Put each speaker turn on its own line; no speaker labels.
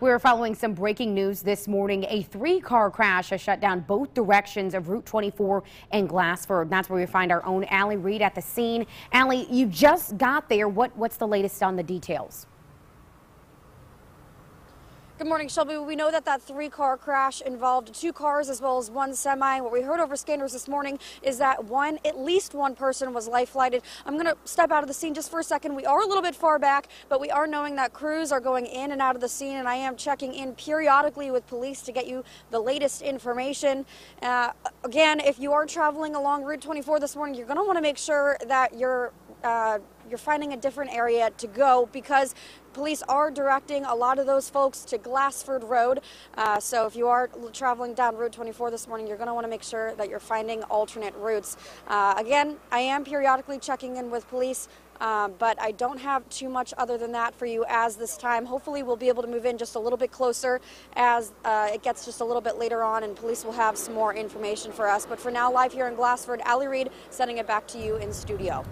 We're following some breaking news this morning. A three-car crash has shut down both directions of Route 24 and Glasford. That's where we find our own Allie Reed at the scene. Allie, you just got there. What's the latest on the details?
Good morning, Shelby. We know that three-car crash involved two cars as well as one semi. What we heard over scanners this morning is that at least one person was life-flighted. I'm going to step out of the scene just for a second. We are a little bit far back, but we are knowing that crews are going in and out of the scene, and I am checking in periodically with police to get you the latest information. Again, if you are traveling along Route 24 this morning, you're going to want to make sure that you're finding a different area to go, because police are directing a lot of those folks to Glasford Road. So if you are traveling down Route 24 this morning, you're going to want to make sure that you're finding alternate routes. Again, I am periodically checking in with police, but I don't have too much other than that for you as this time. Hopefully we'll be able to move in just a little bit closer as it gets just a little bit later on, and police will have some more information for us. But for now, live here in Glasford, Allie Reed sending it back to you in studio.